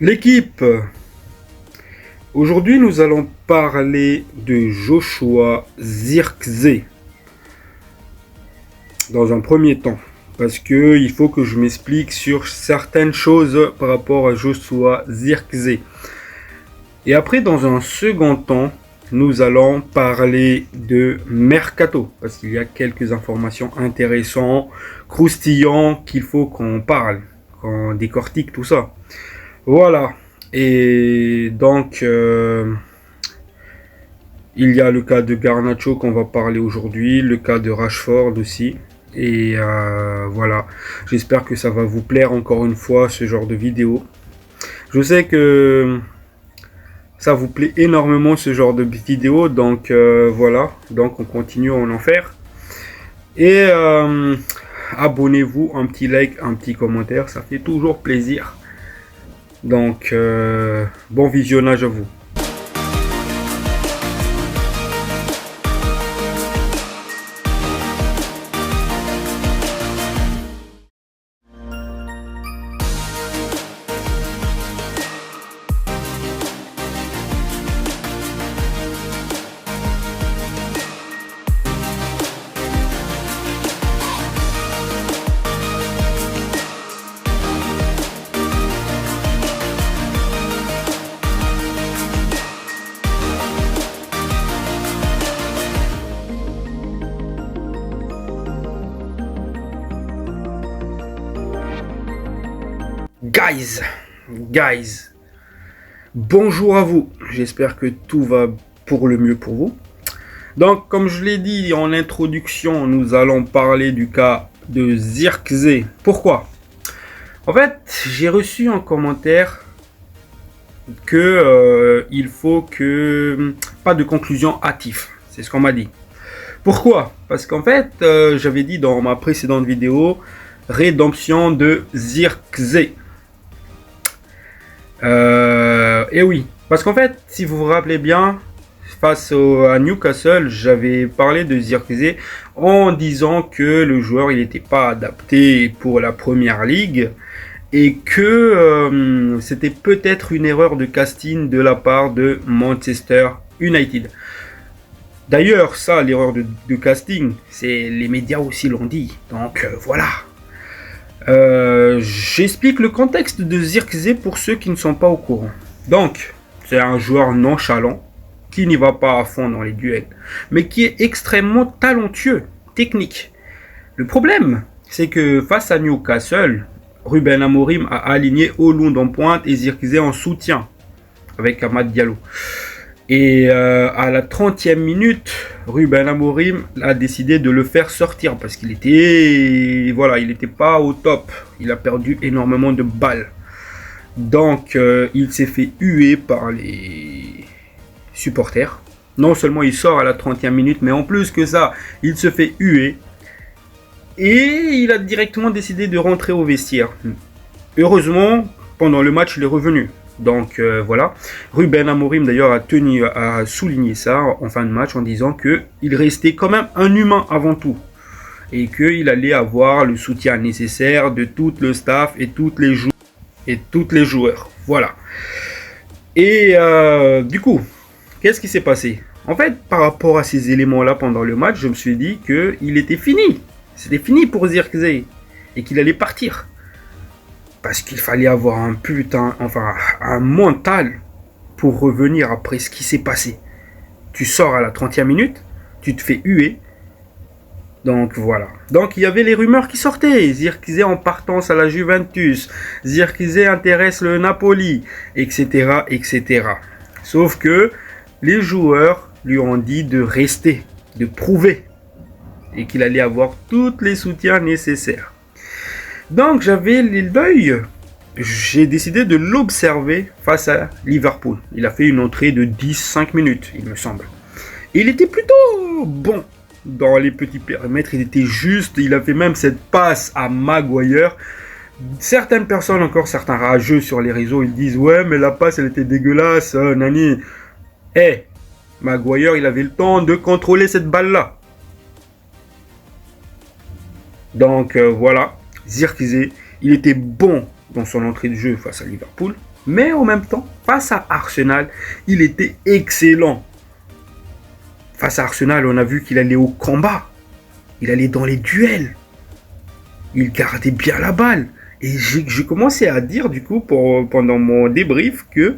L'équipe. Aujourd'hui, nous allons parler de Joshua Zirkzee. Dans un premier temps. Parce que il faut que je m'explique sur certaines choses par rapport à Joshua Zirkzee. Et après, dans un second temps, nous allons parler de Mercato. Parce qu'il y a quelques informations intéressantes, croustillantes, qu'il faut qu'on parle, qu'on décortique tout ça. Voilà. Et donc, il y a le cas de Garnacho qu'on va parler aujourd'hui, le cas de Rashford aussi. Et voilà, j'espère que ça va vous plaire encore une fois, ce genre de vidéo. Je sais que ça vous plaît énormément ce genre de vidéo, donc voilà, donc on continue à en faire. Et abonnez-vous, un petit like, un petit commentaire, ça fait toujours plaisir. Donc bon visionnage à vous. Guys, bonjour à vous, j'espère que tout va pour le mieux pour vous. Donc comme je l'ai dit en introduction, nous allons parler du cas de Zirkzee. Pourquoi? En fait, j'ai reçu un commentaire que il faut que pas de conclusion hâtive, c'est ce qu'on m'a dit. Pourquoi? Parce qu'en fait, j'avais dit dans ma précédente vidéo, rédemption de Zirkzee. Et oui, parce qu'en fait, si vous vous rappelez bien, face à Newcastle, j'avais parlé de Zirkzee en disant que le joueur il n'était pas adapté pour la première ligue et que c'était peut-être une erreur de casting de la part de Manchester United. D'ailleurs, ça, l'erreur de casting, c'est les médias aussi l'ont dit. Donc voilà. J'explique le contexte de Zirkzee pour ceux qui ne sont pas au courant. Donc, c'est un joueur nonchalant qui n'y va pas à fond dans les duels, mais qui est extrêmement talentueux, technique. Le problème, c'est que face à Newcastle, Ruben Amorim a aligné Haaland en pointe et Zirkzee en soutien avec Amad Diallo. Et à la 30e minute, Ruben Amorim a décidé de le faire sortir parce qu'il était, voilà, il n'était pas au top. Il a perdu énormément de balles. Donc, il s'est fait huer par les supporters. Non seulement il sort à la 30e minute, mais en plus que ça, il se fait huer. Et il a directement décidé de rentrer au vestiaire. Heureusement, pendant le match, il est revenu. Donc voilà, Ruben Amorim d'ailleurs a tenu à souligner ça en fin de match en disant qu'il restait quand même un humain avant tout et qu'il allait avoir le soutien nécessaire de tout le staff et toutes les joueurs. Voilà. Et du coup, qu'est-ce qui s'est passé? En fait, par rapport à ces éléments-là pendant le match, je me suis dit qu'il était fini. C'était fini pour Zirkzee et qu'il allait partir. Parce qu'il fallait avoir un mental pour revenir après ce qui s'est passé. Tu sors à la 30e minute, tu te fais huer. Donc voilà. Donc il y avait les rumeurs qui sortaient. Zirkzee en partance à la Juventus. Zirkzee intéresse le Napoli, etc., etc. Sauf que les joueurs lui ont dit de rester, de prouver. Et qu'il allait avoir tous les soutiens nécessaires. Donc j'avais l'œil, j'ai décidé de l'observer face à Liverpool. Il a fait une entrée de 10-5 minutes, il me semble. Et il était plutôt bon dans les petits périmètres, il était juste, il a fait même cette passe à Maguire. Certaines personnes, encore certains rageux sur les réseaux, ils disent « Ouais, mais la passe, elle était dégueulasse, nani. » Maguire, il avait le temps de contrôler cette balle-là. Donc voilà, Zirkzee, il était bon dans son entrée de jeu face à Liverpool. Mais en même temps, face à Arsenal, il était excellent. Face à Arsenal, on a vu qu'il allait au combat. Il allait dans les duels. Il gardait bien la balle. Et j'ai commencé à dire, du coup, pendant mon débrief, que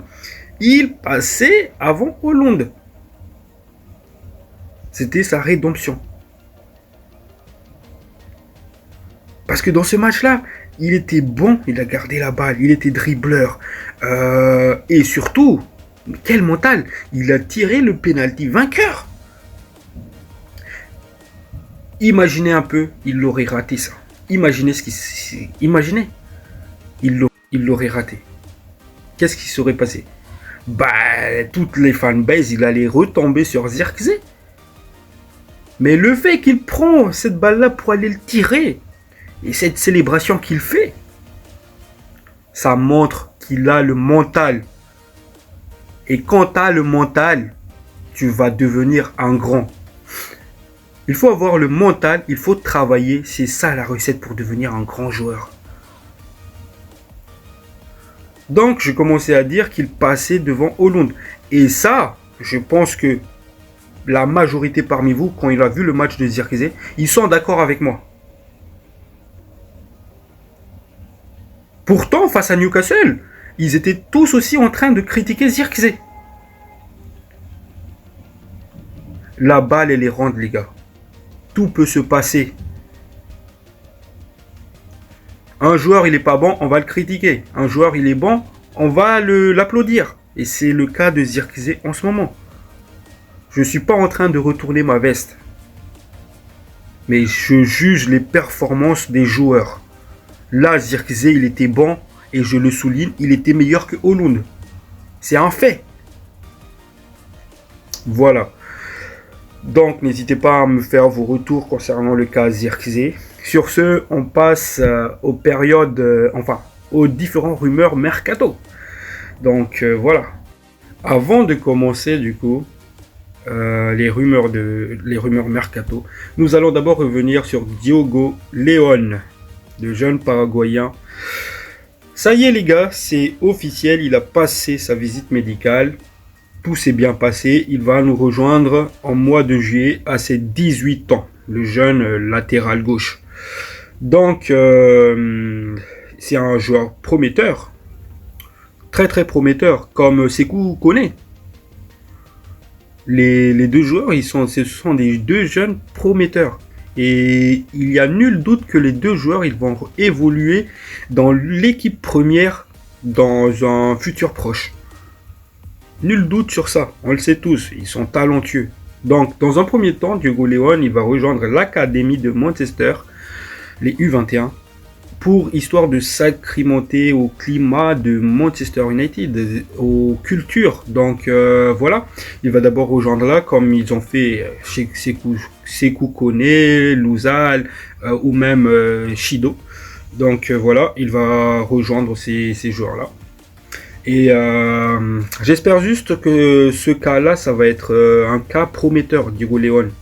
il passait avant Hollande. C'était sa rédemption. Parce que dans ce match-là, il était bon, il a gardé la balle, il était dribbleur. Et surtout, quel mental, il a tiré le penalty vainqueur. Imaginez un peu, il l'aurait raté ça. Imaginez ce qui... Imaginez. Il l'aurait raté. Qu'est-ce qui serait passé? Bah, toutes les fanbases, il allait retomber sur Zirkzee. Mais le fait qu'il prend cette balle-là pour aller le tirer, et cette célébration qu'il fait, ça montre qu'il a le mental. Et quand tu as le mental, tu vas devenir un grand. Il faut avoir le mental, il faut travailler. C'est ça la recette pour devenir un grand joueur. Donc, je commençais à dire qu'il passait devant Hollande. Et ça, je pense que la majorité parmi vous, quand il a vu le match de Zirkzee, ils sont d'accord avec moi. Pourtant, face à Newcastle, ils étaient tous aussi en train de critiquer Zirkzee. La balle, elle est ronde, les gars. Tout peut se passer. Un joueur, il est pas bon, on va le critiquer. Un joueur, il est bon, on va l'applaudir. Et c'est le cas de Zirkzee en ce moment. Je ne suis pas en train de retourner ma veste. Mais je juge les performances des joueurs. Là, Zirkzee, il était bon. Et je le souligne, il était meilleur que Hollande. C'est un fait. Voilà. Donc, n'hésitez pas à me faire vos retours concernant le cas Zirkzee. Sur ce, on passe aux périodes, aux différentes rumeurs mercato. Donc, voilà. Avant de commencer, du coup, les rumeurs mercato, nous allons d'abord revenir sur Diogo León, le jeune Paraguayen. Ça y est, les gars, c'est officiel. Il a passé sa visite médicale. Tout s'est bien passé, il va nous rejoindre en mois de juillet à ses 18 ans, le jeune latéral gauche. Donc, c'est un joueur prometteur, très très prometteur, comme Sékou Koné. Les deux joueurs, ce sont des deux jeunes prometteurs. Et il n'y a nul doute que les deux joueurs, ils vont évoluer dans l'équipe première dans un futur proche. Nul doute sur ça, on le sait tous, ils sont talentueux. Donc, dans un premier temps, Diogo León, il va rejoindre l'académie de Manchester, les U21, histoire de s'acclimater au climat de Manchester United, aux cultures. Donc, voilà, il va d'abord rejoindre là, comme ils ont fait chez Sékou Koné, Louzal, ou même Shido. Donc, voilà, il va rejoindre ces joueurs-là. Et j'espère juste que ce cas-là, ça va être un cas prometteur, Diogo León.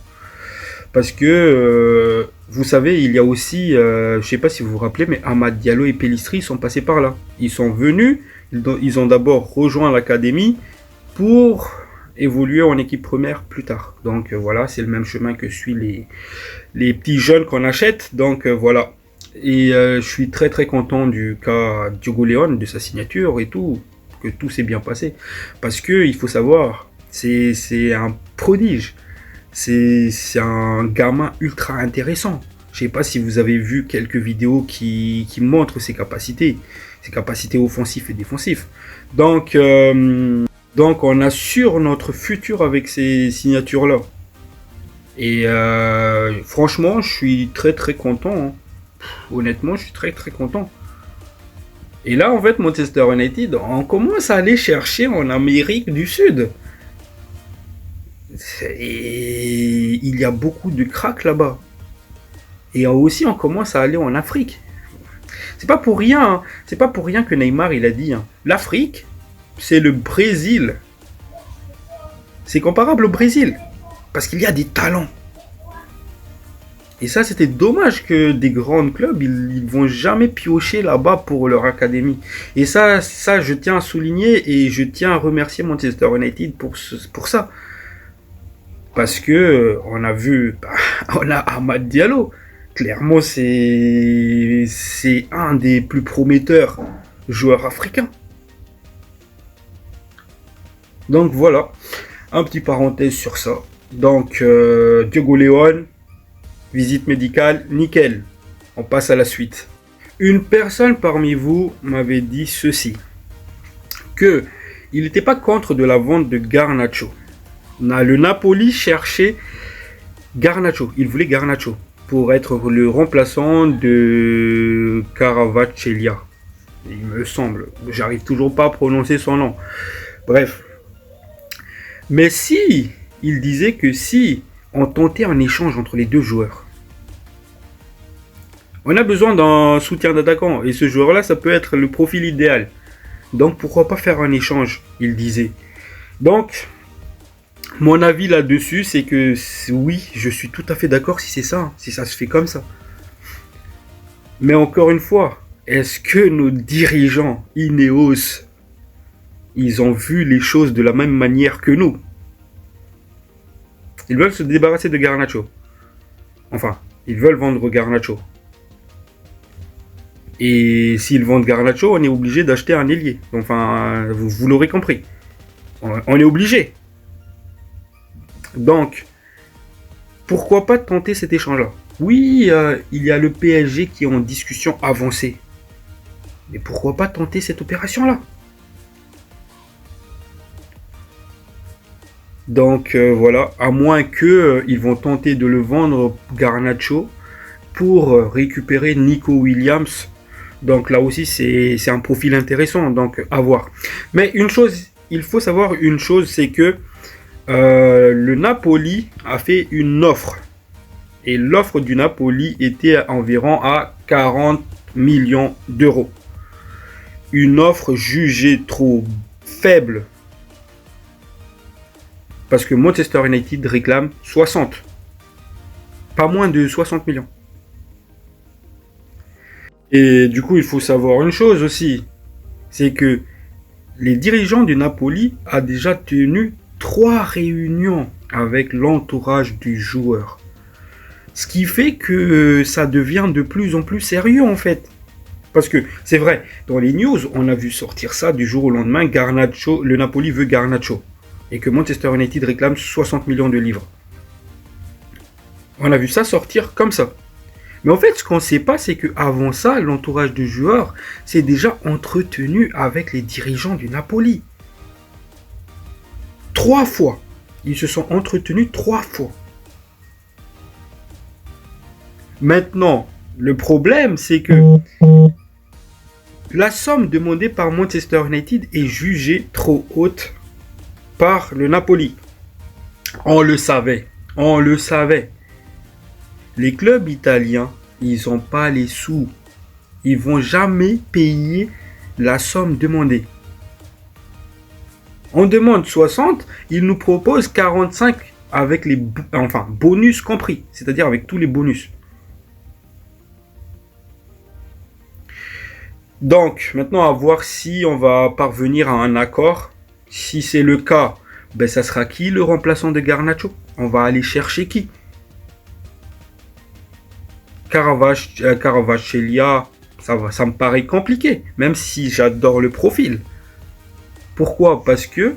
Parce que, vous savez, il y a aussi, je ne sais pas si vous vous rappelez, mais Amad Diallo et Pellistri sont passés par là. Ils sont venus, ils ont d'abord rejoint l'académie pour évoluer en équipe première plus tard. Donc voilà, c'est le même chemin que suivent les petits jeunes qu'on achète. Donc voilà. Et je suis très très content du cas Diogo León, de sa signature et tout, que tout s'est bien passé. Parce que il faut savoir, c'est un prodige. C'est un gamin ultra intéressant. Je sais pas si vous avez vu quelques vidéos qui montrent ses capacités offensives et défensives. Donc on assure notre futur avec ces signatures-là. Et franchement, je suis très très content. Hein. Honnêtement, je suis très très content. Et là, en fait, Manchester United, on commence à aller chercher en Amérique du Sud. Et il y a beaucoup de cracks là-bas. Et aussi, on commence à aller en Afrique. C'est pas pour rien. Hein. C'est pas pour rien que Neymar il a dit. Hein. L'Afrique, c'est le Brésil. C'est comparable au Brésil parce qu'il y a des talents. Et ça, c'était dommage que des grands clubs, ils vont jamais piocher là-bas pour leur académie. Et ça, je tiens à souligner et je tiens à remercier Manchester United pour ça. Parce que on a vu, on a Amad Diallo. Clairement, c'est un des plus prometteurs joueurs africains. Donc voilà, un petit parenthèse sur ça. Donc Diogo Leone, visite médicale, nickel. On passe à la suite. Une personne parmi vous m'avait dit ceci, que il n'était pas contre de la vente de Garnacho. Le Napoli cherchait Garnacho, il voulait Garnacho pour être le remplaçant de Kvaratskhelia. Il me semble, j'arrive toujours pas à prononcer son nom. Bref. Mais si, il disait que si on tentait un échange entre les deux joueurs, on a besoin d'un soutien d'attaquant et ce joueur-là, ça peut être le profil idéal. Donc pourquoi pas faire un échange, il disait. Donc, mon avis là-dessus, c'est que oui, je suis tout à fait d'accord si c'est ça, si ça se fait comme ça. Mais encore une fois, est-ce que nos dirigeants Ineos, ils ont vu les choses de la même manière que nous? Ils veulent se débarrasser de Garnacho. Enfin, ils veulent vendre Garnacho. Et s'ils vendent Garnacho, on est obligé d'acheter un ailier. Enfin, vous l'aurez compris. On est obligé. Donc, pourquoi pas tenter cet échange-là? Oui, il y a le PSG qui est en discussion avancée. Mais pourquoi pas tenter cette opération-là? Donc voilà, à moins que ils vont tenter de le vendre Garnacho pour récupérer Nico Williams. Donc là aussi c'est un profil intéressant, donc à voir. Mais une chose, il faut savoir une chose, c'est que le Napoli a fait une offre. Et l'offre du Napoli était environ à 40 millions d'euros. Une offre jugée trop faible. Parce que Manchester United réclame 60. Pas moins de 60 millions. Et du coup, il faut savoir une chose aussi. C'est que les dirigeants du Napoli ont déjà tenu 3 réunions avec l'entourage du joueur. Ce qui fait que ça devient de plus en plus sérieux en fait. Parce que c'est vrai, dans les news, on a vu sortir ça du jour au lendemain. Garnacho, le Napoli veut Garnacho. Et que Manchester United réclame 60 millions de livres. On a vu ça sortir comme ça. Mais en fait, ce qu'on ne sait pas, c'est qu'avant ça, l'entourage du joueur s'est déjà entretenu avec les dirigeants du Napoli. 3 fois. Ils se sont entretenus 3 fois. Maintenant, le problème, c'est que la somme demandée par Manchester United est jugée trop haute par le Napoli. On le savait. Les clubs italiens, ils n'ont pas les sous. Ils vont jamais payer la somme demandée. On demande 60, ils nous proposent 45 avec les bonus compris, c'est-à-dire avec tous les bonus. Donc, maintenant à voir si on va parvenir à un accord. Si c'est le cas, ben ça sera qui le remplaçant de Garnacho? On va aller chercher qui? Kvaratskhelia, ça me paraît compliqué, même si j'adore le profil. Pourquoi? Parce que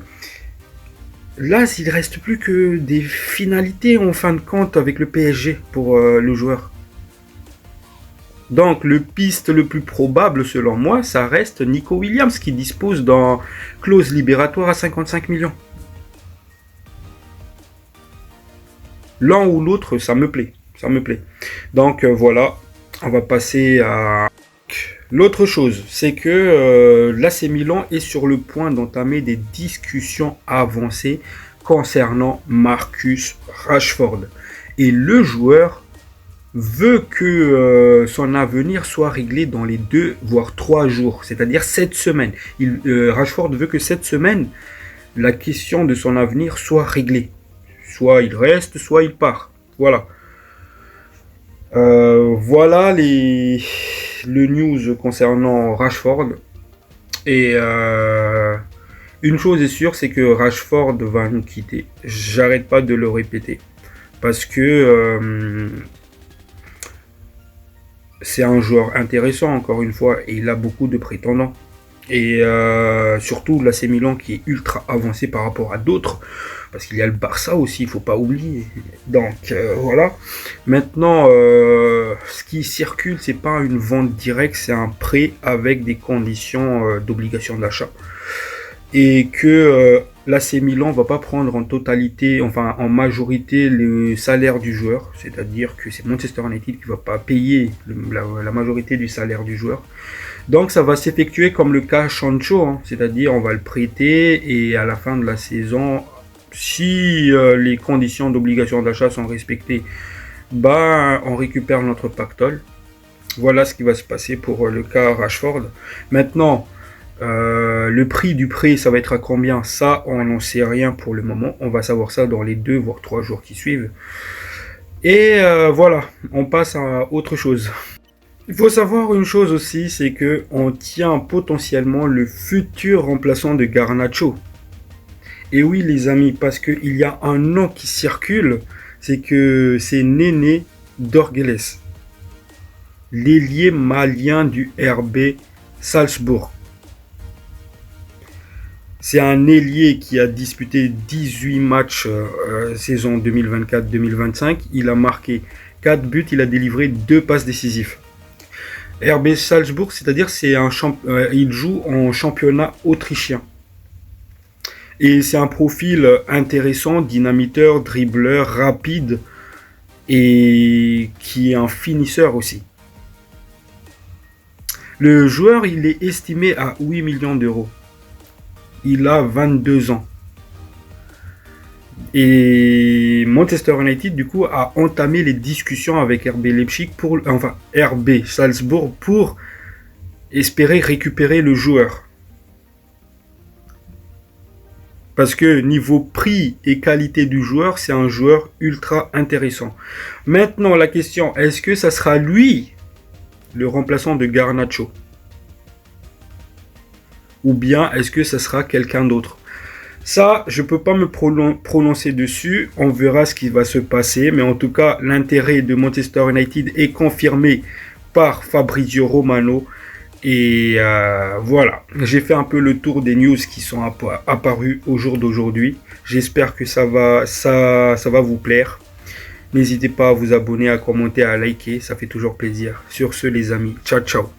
là, il ne reste plus que des finalités en fin de compte avec le PSG pour le joueur. Donc, le piste le plus probable, selon moi, ça reste Nico Williams qui dispose d'un clause libératoire à 55 millions. L'un ou l'autre, ça me plaît. Donc, voilà, on va passer à l'autre chose. C'est que l'AC Milan est sur le point d'entamer des discussions avancées concernant Marcus Rashford. Et le joueur veut que son avenir soit réglé dans les 2 voire 3 jours, c'est-à-dire cette semaine. Rashford veut que cette semaine, la question de son avenir soit réglée. Soit il reste, soit il part. Voilà. Voilà le news concernant Rashford. Et une chose est sûre, c'est que Rashford va nous quitter. J'arrête pas de le répéter. Parce que c'est un joueur intéressant, encore une fois, et il a beaucoup de prétendants. Et surtout l'AC Milan qui est ultra avancé par rapport à d'autres, parce qu'il y a le Barça aussi, il faut pas oublier. Donc voilà. Maintenant, ce qui circule, c'est pas une vente directe, c'est un prêt avec des conditions d'obligation d'achat. Et que l'AC Milan va pas prendre en totalité, enfin en majorité, le salaire du joueur, c'est-à-dire que c'est Manchester United qui va pas payer la majorité du salaire du joueur. Donc ça va s'effectuer comme le cas Sancho, hein, c'est-à-dire on va le prêter et à la fin de la saison, si les conditions d'obligation d'achat sont respectées, bah on récupère notre pactole. Voilà ce qui va se passer pour le cas Rashford. Maintenant, le prix du prêt, ça va être à combien? Ça, on n'en sait rien pour le moment. On va savoir ça dans les 2 voire 3 jours qui suivent. Et voilà, on passe à autre chose. Il faut savoir une chose aussi, c'est que on tient potentiellement le futur remplaçant de Garnacho. Et oui les amis, parce qu'il y a un nom qui circule, c'est que c'est Néné Dorgeles, l'ailier malien du RB Salzbourg. C'est un ailier qui a disputé 18 matchs saison 2024-2025. Il a marqué 4 buts, il a délivré 2 passes décisives. RB Salzbourg, c'est-à-dire il joue en championnat autrichien. Et c'est un profil intéressant, dynamiteur, dribbleur, rapide et qui est un finisseur aussi. Le joueur, il est estimé à 8 millions d'euros. Il a 22 ans. Et Manchester United, du coup, a entamé les discussions avec RB Leipzig RB Salzbourg pour espérer récupérer le joueur. Parce que niveau prix et qualité du joueur, c'est un joueur ultra intéressant. Maintenant, la question, est-ce que ça sera lui, le remplaçant de Garnacho? Ou bien est-ce que ça sera quelqu'un d'autre? Ça, je ne peux pas me prononcer dessus. On verra ce qui va se passer. Mais en tout cas, l'intérêt de Manchester United est confirmé par Fabrizio Romano. Et voilà, j'ai fait un peu le tour des news qui sont apparues au jour d'aujourd'hui. J'espère que ça va vous plaire. N'hésitez pas à vous abonner, à commenter, à liker. Ça fait toujours plaisir. Sur ce, les amis, ciao, ciao.